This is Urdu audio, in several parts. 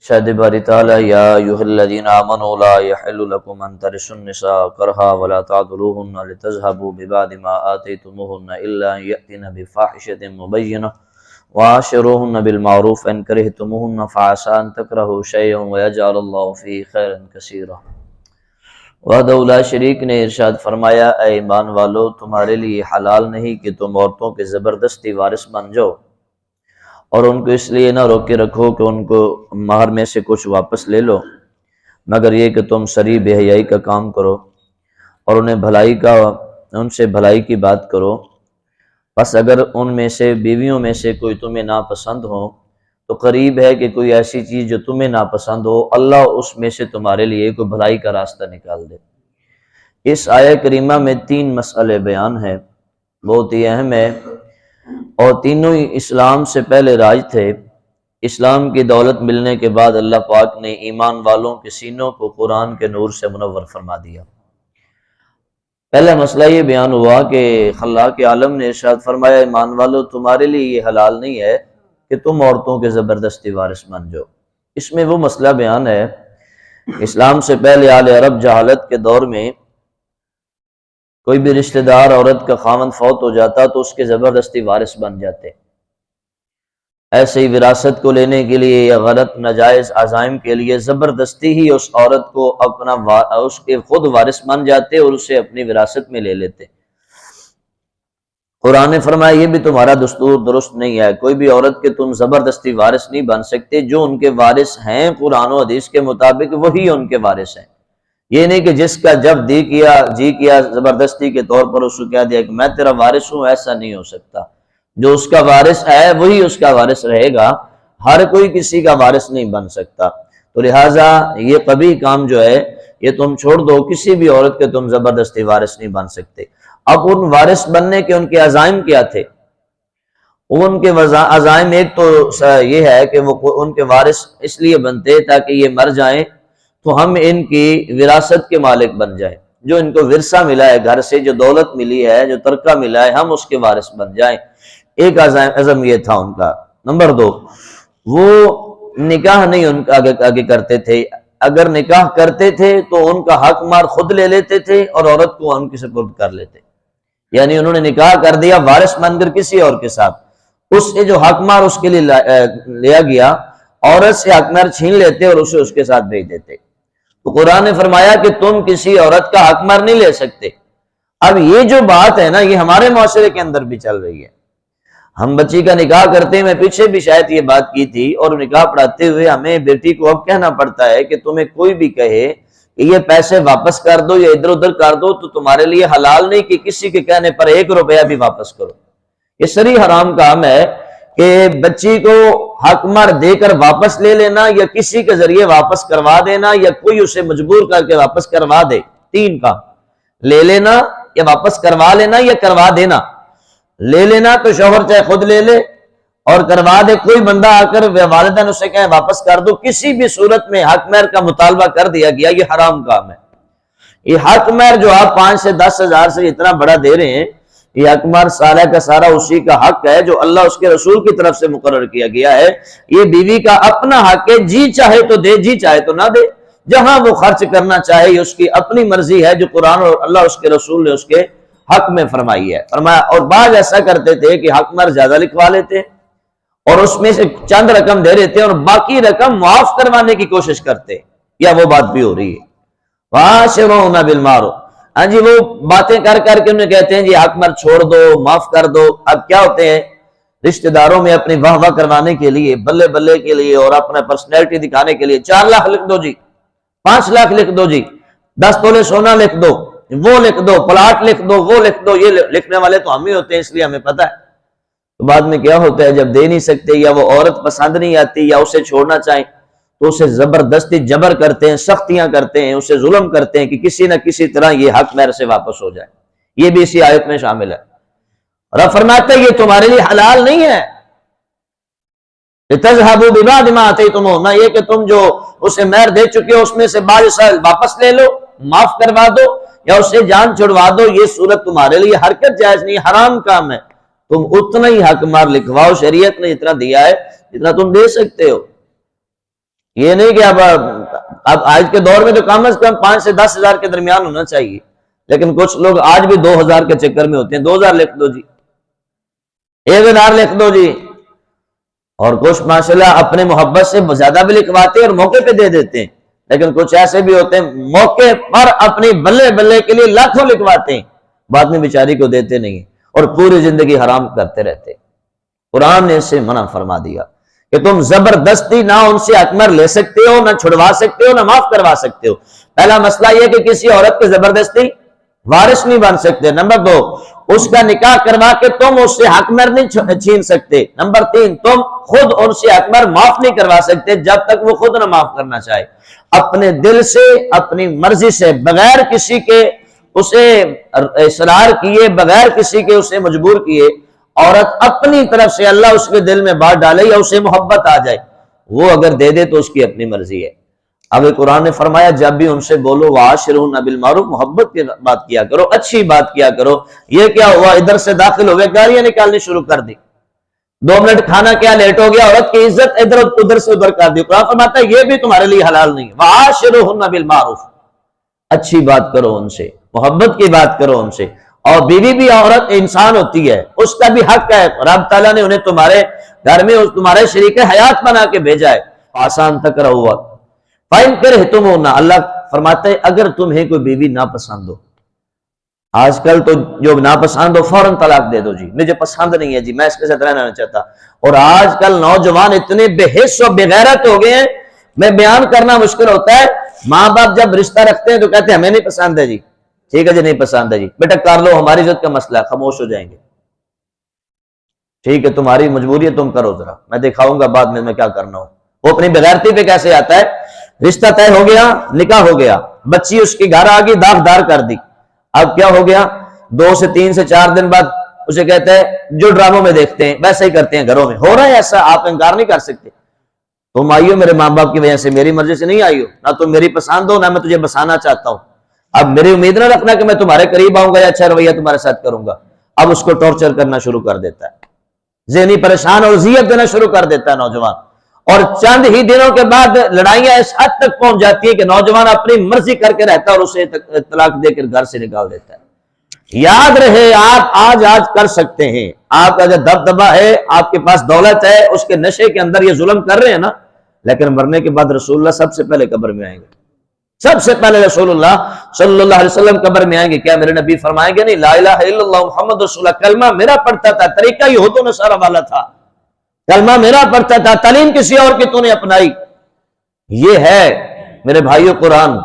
شاید باری تعالی یا ایھا الذین آمنوا لا یحل لکم ان ترثوا النساء کرہا ولا تعضلوہن لتذھبوا ببعض ما آتیتموہن الا ان یأتین بفاحشۃ مبینہ وعاشروہن بالمعروف ان کرہتموہن فعسى ان تکرہوا شیئا ویجعل اللہ فیہ خیرا کثیرا۔ وحدہ لا شریک نے ارشاد فرمایا، اے ایمان والو، تمہارے لیے حلال نہیں کہ تم عورتوں کے زبردستی وارث بن جاؤ، اور ان کو اس لیے نہ روکے رکھو کہ ان کو مہر میں سے کچھ واپس لے لو، مگر یہ کہ تم سری بے حیائی کا کام کرو اور ان سے بھلائی کی بات کرو۔ بس اگر ان میں سے بیویوں میں سے کوئی تمہیں ناپسند ہو تو قریب ہے کہ کوئی ایسی چیز جو تمہیں ناپسند ہو اللہ اس میں سے تمہارے لیے کوئی بھلائی کا راستہ نکال دے۔ اس آیہ کریمہ میں 3 مسئلے بیان ہیں، بہت ہی اہم ہے، اور تینوں ہی اسلام سے پہلے راج تھے۔ اسلام کی دولت ملنے کے بعد اللہ پاک نے ایمان والوں کے سینوں کو قرآن کے نور سے منور فرما دیا۔ پہلا مسئلہ یہ بیان ہوا کہ خلاق عالم نے ارشاد فرمایا، ایمان والو، تمہارے لیے یہ حلال نہیں ہے کہ تم عورتوں کے زبردستی وارث بن جاؤ۔ اس میں وہ مسئلہ بیان ہے، اسلام سے پہلے آل عرب جہالت کے دور میں کوئی بھی رشتہ دار عورت کا خاوند فوت ہو جاتا تو اس کے زبردستی وارث بن جاتے۔ ایسے ہی وراثت کو لینے کے لیے یا غلط ناجائز عزائم کے لیے زبردستی ہی اس عورت کو اس کے خود وارث بن جاتے اور اسے اپنی وراثت میں لے لیتے۔ قرآن نے فرمایا یہ بھی تمہارا دستور درست نہیں ہے، کوئی بھی عورت کے تم زبردستی وارث نہیں بن سکتے، جو ان کے وارث ہیں قرآن و حدیث کے مطابق وہی ان کے وارث ہیں۔ یہ نہیں کہ جس کا جب جی کیا زبردستی کے طور پر اس کو کہہ دیا کہ میں تیرا وارث ہوں، ایسا نہیں ہو سکتا۔ جو اس کا وارث ہے وہی اس کا وارث رہے گا، ہر کوئی کسی کا وارث نہیں بن سکتا۔ تو لہٰذا یہ قبیح کام جو ہے یہ تم چھوڑ دو، کسی بھی عورت کے تم زبردستی وارث نہیں بن سکتے۔ اب ان وارث بننے کے ان کے عزائم کیا تھے؟ ان کے عزائم ایک تو یہ ہے کہ وہ ان کے وارث اس لیے بنتے تاکہ یہ مر جائیں تو ہم ان کی وراثت کے مالک بن جائیں، جو ان کو ورثہ ملا ہے گھر سے، جو دولت ملی ہے، جو ترکہ ملا ہے، ہم اس کے وارث بن جائیں۔ ایک عزم یہ تھا ان کا۔ نمبر 2، وہ نکاح نہیں ان کا آگے کرتے تھے، اگر نکاح کرتے تھے تو ان کا حق مار خود لے لیتے تھے اور عورت کو ان کے سپرد کر لیتے، یعنی انہوں نے نکاح کر دیا وارث بن کر کسی اور کے ساتھ، اس سے جو حق مار اس کے لیے لیا گیا عورت سے حق مار چھین لیتے اور اسے اس کے ساتھ بھیج دیتے۔ تو قرآن نے فرمایا کہ تم کسی عورت کا حق مار نہیں لے سکتے۔ اب یہ جو بات ہے نا یہ ہمارے معاشرے کے اندر بھی چل رہی ہے۔ ہم بچی کا نکاح کرتے ہیں، میں پیچھے بھی شاید یہ بات کی تھی، اور نکاح پڑھاتے ہوئے ہمیں بیٹی کو اب کہنا پڑتا ہے کہ تمہیں کوئی بھی کہے کہ یہ پیسے واپس کر دو یا ادھر ادھر کر دو تو تمہارے لیے حلال نہیں کہ کسی کے کہنے پر 1 روپیہ بھی واپس کرو۔ یہ سری حرام کام ہے کہ بچی کو حق مار دے کر واپس لے لینا یا کسی کے ذریعے واپس کروا دینا یا کوئی اسے مجبور کر کے واپس کروا دے۔ 3 کام، لے لینا یا واپس کروا لینا یا کروا دینا۔ لے لینا تو شوہر چاہے خود لے لے، اور کروا دے کوئی بندہ آ کر والدین اسے کہیں واپس کر دو، کسی بھی صورت میں حق مہر کا مطالبہ کر دیا گیا، یہ حرام کام ہے۔ یہ حق مہر جو آپ 5 سے 10 ہزار سے اتنا بڑا دے رہے ہیں، یہ حق مہر سارا کا سارا اسی کا حق ہے جو اللہ اس کے رسول کی طرف سے مقرر کیا گیا ہے۔ یہ بیوی کا اپنا حق ہے، جی چاہے تو دے، جی چاہے تو نہ دے، جہاں وہ خرچ کرنا چاہے یہ اس کی اپنی مرضی ہے جو قرآن اور اللہ اس کے رسول نے اس کے حق میں فرمائی ہے۔ فرمایا، اور بعض ایسا کرتے تھے کہ حق مہر زیادہ لکھوا لیتے اور اس میں سے چند رقم دے دیتے اور باقی رقم معاف کروانے کی کوشش کرتے، یا وہ بات بھی ہو رہی ہے۔ وَعَاشِرُوهُنَّ بِالْمَعْرُوفِ، ہاں جی، وہ باتیں کر کر کے انہیں کہتے ہیں جی حق مہر چھوڑ دو، معاف کر دو۔ اب کیا ہوتے ہیں رشتہ داروں میں اپنی واہ واہ کروانے کے لیے، بلے بلے کے لیے اور اپنا پرسنالٹی دکھانے کے لیے 4 لاکھ لکھ دو جی، 5 لاکھ لکھ دو جی، 10 تولے سونا لکھ دو، وہ لکھ دو، پلاٹ لکھ دو، وہ لکھ دو۔ یہ لکھنے والے تو ہم ہی ہوتے ہیں، اس لیے ہمیں پتہ ہے۔ تو بعد میں کیا ہوتا ہے جب دے نہیں سکتے یا وہ عورت پسند نہیں آتی یا اسے چھوڑنا چاہیں تو اسے زبردستی جبر کرتے ہیں، سختیاں کرتے ہیں، اسے ظلم کرتے ہیں کہ کسی نہ کسی طرح یہ حق مہر سے واپس ہو جائے۔ یہ بھی اسی آیت میں شامل ہے۔ اور فرماتا ہے یہ تمہارے لیے حلال نہیں ہے، لِتَذْهَبُوا بِبَعْضِ مَا آتَيْتُمُوهُنَّ، یہ کہ تم جو اسے مہر دے چکے ہو اس میں سے بعض واپس لے لو، معاف کروا دو یا اسے جان چھڑوا دو۔ یہ صورت تمہارے لیے حرکت جائز نہیں، حرام کام ہے۔ تم اتنا ہی حق مہر لکھواؤ، شریعت نے اتنا دیا ہے جتنا تم دے سکتے ہو۔ یہ نہیں کہ اب آج کے دور میں تو کم از کم 5 سے 10 ہزار کے درمیان ہونا چاہیے، لیکن کچھ لوگ آج بھی 2000 کے چکر میں ہوتے ہیں، 2000 لکھ دو جی، 1000 لکھ دو جی، اور کچھ ماشاءاللہ اپنے محبت سے زیادہ بھی لکھواتے ہیں اور موقع پہ دے دیتے ہیں، لیکن کچھ ایسے بھی ہوتے ہیں موقع پر اپنی بلے بلے کے لیے لاکھوں لکھواتے ہیں، بعد میں بیچاری کو دیتے نہیں اور پوری زندگی حرام کرتے رہتے۔ قرآن نے اسے منع فرما دیا کہ تم زبردستی نہ ان سے حق مہر لے سکتے ہو، نہ چھڑوا سکتے ہو، نہ معاف کروا سکتے ہو۔ پہلا مسئلہ یہ کہ کسی عورت کے زبردستی وارث نہیں بن سکتے۔ نمبر 2، اس کا نکاح کروا کے تم اس سے حق مہر نہیں چھین سکتے۔ نمبر 3، تم خود ان سے حق مہر معاف نہیں کروا سکتے جب تک وہ خود نہ معاف کرنا چاہے۔ اپنے دل سے، اپنی مرضی سے، بغیر کسی کے اسے اصرار کیے، بغیر کسی کے اسے مجبور کیے، عورت اپنی طرف سے اللہ اس کے دل میں بات ڈالے یا اسے محبت آ جائے، وہ اگر دے دے تو اس کی اپنی مرضی ہے۔ اب قرآن نے فرمایا جب بھی ان سے بولو وَعَاشِرُهُنَّ بِالْمَعْرُوفِ، محبت کی بات کیا کرو، اچھی بات کیا کرو۔ یہ کیا ہوا، ادھر سے داخل ہوئے گالیاں نکالنی شروع کر دی، 2 منٹ کھانا کیا لیٹ ہو گیا، عورت کی عزت ادھر سے ادھر کر دی۔ قرآن فرماتا ہے یہ بھی تمہارے لیے حلال نہیں۔ وَعَاشِرُهُنَّ بِالْمَعْرُوفِ، اچھی بات کرو ان سے، محبت کی بات کرو ان سے۔ اور بیوی بھی عورت انسان ہوتی ہے، اس کا بھی حق ہے، رب تعالیٰ نے انہیں تمہارے گھر میں تمہارے شریک حیات بنا کے بھیجا ہے۔ آسان تک رہو۔ فَإِن كَرِهْتُمُوهُنَّ، اللہ فرماتا ہے اگر تمہیں کوئی بیوی ناپسند ہو، آج کل تو جو ناپسند ہو فوراً طلاق دے دو جی، مجھے پسند نہیں ہے جی، میں اس کے ساتھ رہنا نہیں چاہتا۔ اور آج کل نوجوان اتنے بے حس و بے غیرت ہو گئے ہیں، میں بیان کرنا مشکل ہوتا ہے۔ ماں باپ جب رشتہ رکھتے ہیں تو کہتے ہیں ہمیں نہیں پسند ہے جی، ٹھیک ہے جی نہیں پسند ہے جی، بیٹا کر لو، ہماری عزت کا مسئلہ ہے، خاموش ہو جائیں گے، ٹھیک ہے تمہاری مجبوری ہے، تم کرو ذرا، میں دکھاؤں گا بعد میں کیا کرنا ہو۔ وہ اپنی بغیرتی پہ کیسے آتا ہے، رشتہ طے ہو گیا، نکاح ہو گیا، بچی اس کی گھر آ گئی، داغدار کر دی، اب کیا ہو گیا، 2 سے 3 سے 4 دن بعد اسے کہتے ہیں جو ڈراموں میں دیکھتے ہیں ویسے ہی کرتے ہیں گھروں میں، ہو رہا ہے ایسا، آپ انکار نہیں کر سکتے۔ تم آئی ہو میرے ماں باپ کی وجہ سے، میری مرضی سے نہیں آئی ہو، نہ تم میری پسند ہو نہ میں تجھے بسانا چاہتا ہوں۔ اب میری امید نہ رکھنا کہ میں تمہارے قریب آؤں گا یا اچھا رویہ تمہارے ساتھ کروں گا۔ اب اس کو ٹارچر کرنا شروع کر دیتا ہے، ذہنی پریشان اور اذیت دینا شروع کر دیتا ہے نوجوان، اور چند ہی دنوں کے بعد لڑائیاں اس حد تک پہنچ جاتی ہیں کہ نوجوان اپنی مرضی کر کے رہتا ہے اور اسے طلاق دے کر گھر سے نکال دیتا ہے۔ یاد رہے آپ آج کر سکتے ہیں، آپ کا جو دبدبہ ہے، آپ کے پاس دولت ہے، اس کے نشے کے اندر یہ ظلم کر رہے ہیں نا، لیکن مرنے کے بعد رسول اللہ سب سے پہلے قبر میں آئیں گے، سب سے پہلے رسول اللہ صلی اللہ علیہ وسلم قبر میں آئیں گے۔ کیا میرے نبی فرمائیں گے نہیں لا الہ الا اللہ محمد رسول اللہ، کلمہ میرا پڑھتا تھا، طریقہ یہود و نصارہ والا تھا، کلمہ میرا پڑھتا تھا، تعلیم کسی اور کی تو نے اپنائی۔ یہ ہے میرے بھائیو قرآن۔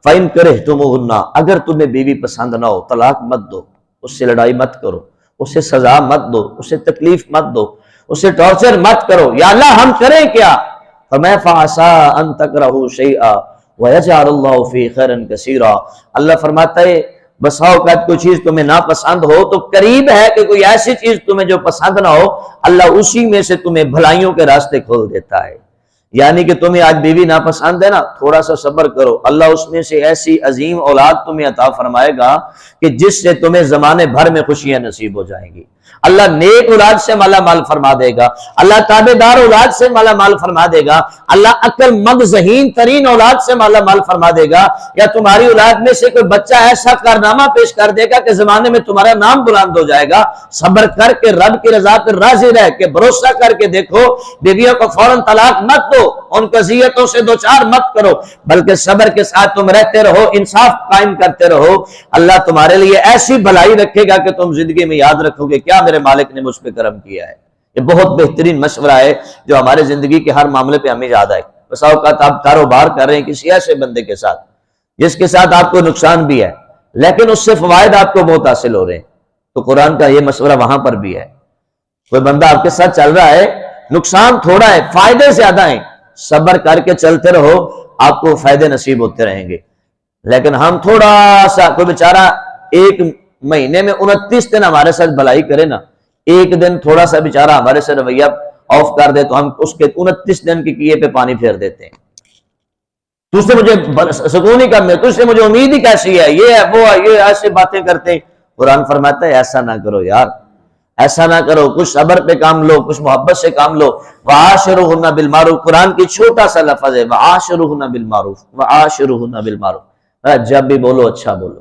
فَإِن كَرِهْتُمُوهُنَّ، اگر تمہیں بیوی پسند نہ ہو تطلاق مت دو، اس سے لڑائی مت کرو، اسے سزا مت دو، اسے تکلیف مت دو، اسے ٹارچر مت کرو۔ یا اللہ ہم کریں کیا؟ فَمَا فَعَسَىٰ أَن تَكْرَهُوا شَيْئًا وَيَجْعَلَ اللَّهُ فِيهِ خَيْرًا كَثِيرًا، اللہ فرماتا ہے بسا اوقات کوئی چیز تمہیں ناپسند ہو تو قریب ہے کہ کوئی ایسی چیز تمہیں جو پسند نہ ہو، اللہ اسی میں سے تمہیں بھلائیوں کے راستے کھول دیتا ہے۔ یعنی کہ تمہیں آج بیوی ناپسند ہے نا، تھوڑا سا صبر کرو، اللہ اس میں سے ایسی عظیم اولاد تمہیں عطا فرمائے گا کہ جس سے تمہیں زمانے بھر میں خوشیاں نصیب ہو جائیں گی۔ اللہ نیک اولاد سے مالا مال فرما دے گا، اللہ تابعدار اولاد سے مالا مال فرما دے گا، اللہ عقل مند ذہین ترین اولاد سے مالا مال فرما دے گا، یا تمہاری اولاد میں سے کوئی بچہ ایسا کارنامہ پیش کر دے گا کہ زمانے میں تمہارا نام بلند ہو جائے گا۔ صبر کر کے رب کی رضا پر راضی رہ کے بھروسہ کر کے دیکھو، بیویوں کو فوراً طلاق مت دو، ان قضیتوں سے دوچار مت کرو، بلکہ صبر کے ساتھ تم رہتے رہو، انصاف قائم کرتے رہو، اللہ تمہارے لیے ایسی بھلائی رکھے گا کہ تم زندگی میں یاد رکھو گے کیا میرے مالک نے مجھ پہ کرم کیا ہے۔ یہ بہت بہترین مشورہ ہے جو ہمارے زندگی کے ہر معاملے پہ ہمیں یاد آئے۔ بس اوقات آپ کاروبار کر رہے ہیں کسی ایسے بندے کے ساتھ جس کے ساتھ آپ کو نقصان بھی ہے لیکن اس سے فوائد آپ کو بہت حاصل ہو رہے ہیں، تو قرآن کا یہ مشورہ وہاں پر بھی ہے۔ کوئی بندہ آپ کے ساتھ چل رہا ہے، نقصان تھوڑا ہے، فائدے زیادہ ہیں، صبر کر کے چلتے رہو، آپ کو فائدے نصیب ہوتے رہیں گے۔ لیکن ہم تھوڑا سا، کوئی بیچارہ 1 مہینے میں 29 دن ہمارے ساتھ بھلائی کرے نا، 1 دن تھوڑا سا بیچارہ ہمارے سے رویہ آف کر دے تو ہم اس کے 29 دن کے کیے پہ پانی پھیر دیتے ہیں۔ تجھ سے مجھے سکون ہی کم ہے، تجھ سے مجھے امید ہی کیسی ہے، یہ ہے وہ ہے، یہ ایسے باتیں کرتے ہیں۔ قرآن فرماتا ہے ایسا نہ کرو یار، ایسا نہ کرو، کچھ صبر پہ کام لو، کچھ محبت سے کام لو۔ وَعَاشِرُهُنَّ بِالْمَعْرُوفِ، قرآن کی چھوٹا سا لفظ ہے وَعَاشِرُهُنَّ بِالْمَعْرُوفِ، وَعَاشِرُهُنَّ بِالْمَعْرُوفِ۔ جب بھی بولو اچھا بولو،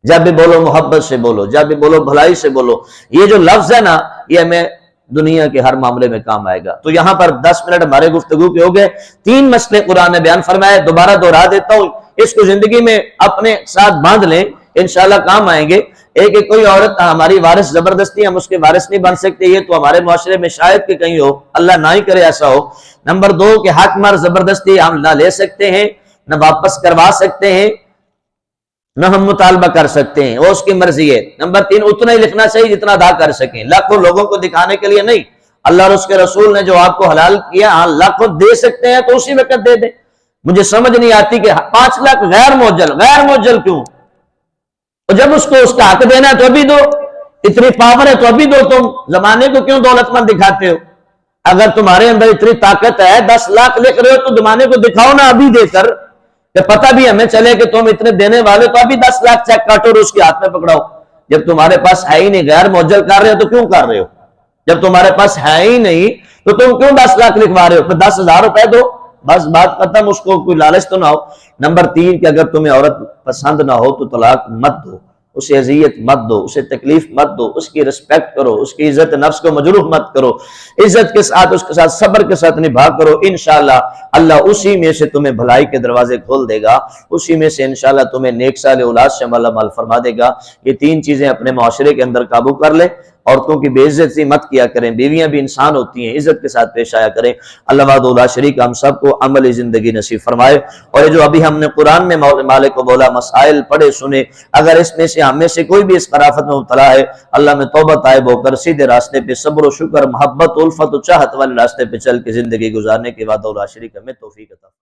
جب بھی بولو محبت سے بولو، جب بھی بولو بھلائی سے بولو۔ یہ جو لفظ ہے نا، یہ ہمیں دنیا کے ہر معاملے میں کام آئے گا۔ تو یہاں پر 10 منٹ ہمارے گفتگو کے ہو گئے، 3 مسئلے قرآن نے بیان فرمائے، دوبارہ دہرا دیتا ہوں، اس کو زندگی میں اپنے ساتھ باندھ لیں، انشاءاللہ کام آئیں گے۔ ایک کوئی عورت ہماری وارث زبردستی ہم اس کے وارث نہیں بن سکتے، یہ تو ہمارے معاشرے میں شاید کہ کہیں ہو، اللہ نہ ہی کرے ایسا ہو۔ نمبر 2 کہ حق مار زبردستی ہم نہ لے سکتے ہیں، نہ واپس کروا سکتے ہیں، نہ ہم مطالبہ کر سکتے ہیں، وہ اس کی مرضی ہے۔ نمبر 3 اتنا ہی لکھنا چاہیے جتنا ادا کر سکیں، لاکھوں لوگوں کو دکھانے کے لیے نہیں۔ اللہ اور اس کے رسول نے جو آپ کو حلال کیا، ہاں لاکھوں دے سکتے ہیں تو اسی وقت دے دیں۔ مجھے سمجھ نہیں آتی کہ 5 لاکھ غیر موجل کیوں؟ اور جب اس کو اس کا حق دینا ہے تو ابھی دو، اتنی پاور ہے تو ابھی دو، تم زمانے کو کیوں دولت مند دکھاتے ہو؟ اگر تمہارے اندر اتنی طاقت ہے، 10 لاکھ لکھ رہے ہو تو زمانے کو دکھاؤ نا ابھی دے کر، کہ پتہ بھی ہمیں چلے کہ تم اتنے دینے والے، تو ابھی 10 لاکھ چیک کاٹو اور اس کے ہاتھ میں پکڑاؤ۔ جب تمہارے پاس ہے ہی نہیں، غیر موجل کر رہے ہو تو کیوں کر رہے ہو؟ جب تمہارے پاس ہے ہی نہیں تو تم کیوں 10 لاکھ لکھوا رہے ہو؟ پھر 10,000 روپے دو، بس بات ختم، اس کو کوئی لالچ تو نہ ہو۔ نمبر 3 کہ اگر تمہیں عورت پسند نہ ہو تو طلاق مت دو، اسے اذیت مت دو، اسے تکلیف مت دو، اس کی رسپیکٹ کرو، اس کی عزت نفس کو مجروح مت کرو، عزت کے ساتھ اس کے ساتھ صبر کے ساتھ نبھا کرو۔ انشاءاللہ اللہ اسی میں سے تمہیں بھلائی کے دروازے کھول دے گا، اسی میں سے انشاءاللہ تمہیں نیک سال اولاد سے مالا مال فرما دے گا۔ یہ 3 چیزیں اپنے معاشرے کے اندر قابو کر لے۔ عورتوں کی بے عزتی مت کیا کریں، بیویاں بھی انسان ہوتی ہیں، عزت کے ساتھ پیش آیا کریں۔ اللہ وحدہ لا شریک ہم سب کو عملی زندگی نصیب فرمائے۔ اور یہ جو ابھی ہم نے قرآن میں مالک کو بولا، مسائل پڑھے سنے، اگر اس میں سے ہم میں سے کوئی بھی اس خرافت میں مبتلا ہے، اللہ میں توبہ طائب ہو کر سیدھے راستے پہ صبر و شکر، محبت، الفت و چاہت والے راستے پہ چل کے زندگی گزارنے کے وعدہ لا شریک ہمیں توفیق عطا